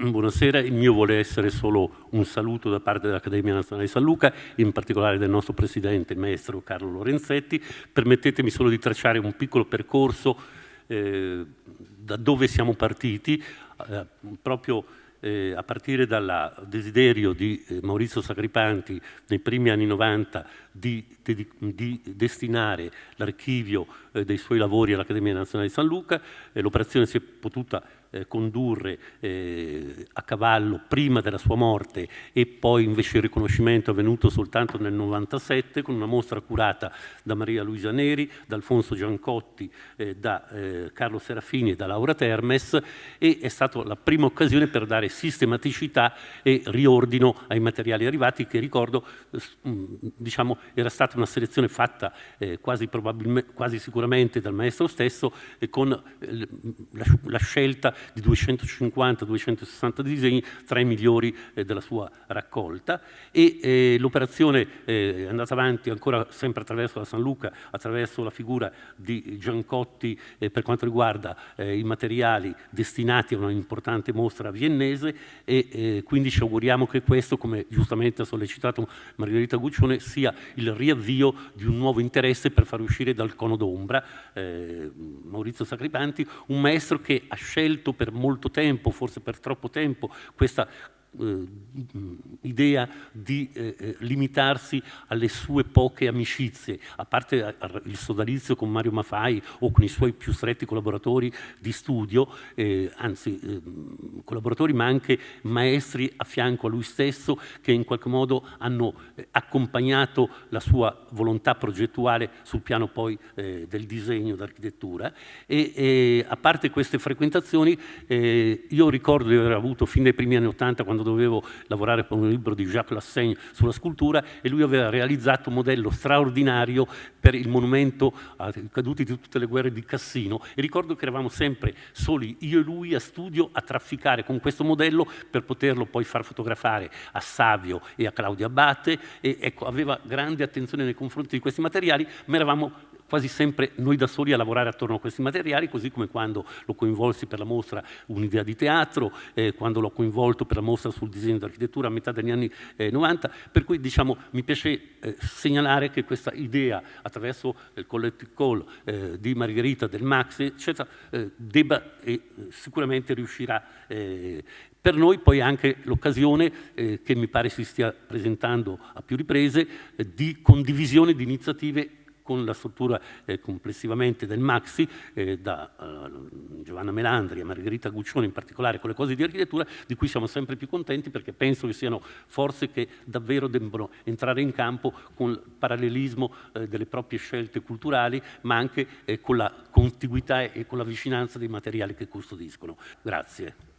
Buonasera, il mio vuole essere solo un saluto da parte dell'Accademia Nazionale di San Luca, in particolare del nostro presidente, il maestro Carlo Lorenzetti. Permettetemi solo di tracciare un piccolo percorso da dove siamo partiti, proprio a partire dal desiderio di Maurizio Sacripanti nei primi anni 90 di destinare l'archivio dei suoi lavori all'Accademia Nazionale di San Luca. L'operazione si è potuta condurre a cavallo prima della sua morte e poi invece il riconoscimento è avvenuto soltanto nel 97 con una mostra curata da Maria Luisa Neri, da Alfonso Giancotti, da Carlo Serafini e da Laura Termes, e è stata la prima occasione per dare sistematicità e riordino ai materiali arrivati, che ricordo diciamo era stata una selezione fatta quasi sicuramente dal maestro stesso, con la scelta di 250-260 disegni tra i migliori della sua raccolta, e l'operazione è andata avanti ancora sempre attraverso la San Luca, attraverso la figura di Giancotti per quanto riguarda i materiali destinati a una importante mostra viennese, e quindi ci auguriamo che questo, come giustamente ha sollecitato Margherita Guccione, sia il riavvio di un nuovo interesse per far uscire dal cono d'ombra Maurizio Sacripanti, un maestro che ha scelto per molto tempo, forse per troppo tempo, questa idea di limitarsi alle sue poche amicizie, a parte il sodalizio con Mario Maffai o con i suoi più stretti collaboratori di studio, anzi collaboratori ma anche maestri a fianco a lui stesso, che in qualche modo hanno accompagnato la sua volontà progettuale sul piano poi del disegno, d'architettura. E a parte queste frequentazioni, io ricordo di aver avuto fin dai primi anni '80, quando dovevo lavorare per un libro di Jacques Lassaigne sulla scultura, e lui aveva realizzato un modello straordinario per il monumento ai caduti di tutte le guerre di Cassino, e ricordo che eravamo sempre soli, io e lui, a studio, a trafficare con questo modello per poterlo poi far fotografare a Savio e a Claudia Abate, e ecco, aveva grande attenzione nei confronti di questi materiali, ma eravamo quasi sempre noi da soli a lavorare attorno a questi materiali, così come quando lo coinvolsi per la mostra Un'idea di teatro, quando l'ho coinvolto per la mostra sul disegno d'architettura a metà degli anni 90, per cui diciamo mi piace segnalare che questa idea, attraverso il collective call di Margherita, del Maxi, eccetera, debba e sicuramente riuscirà. Per noi poi anche l'occasione, che mi pare si stia presentando a più riprese, di condivisione di iniziative con la struttura complessivamente del Maxi, da Giovanna Melandri a Margherita Guccione in particolare, con le cose di architettura, di cui siamo sempre più contenti, perché penso che siano forze che davvero debbono entrare in campo con il parallelismo delle proprie scelte culturali, ma anche con la contiguità e con la vicinanza dei materiali che custodiscono. Grazie.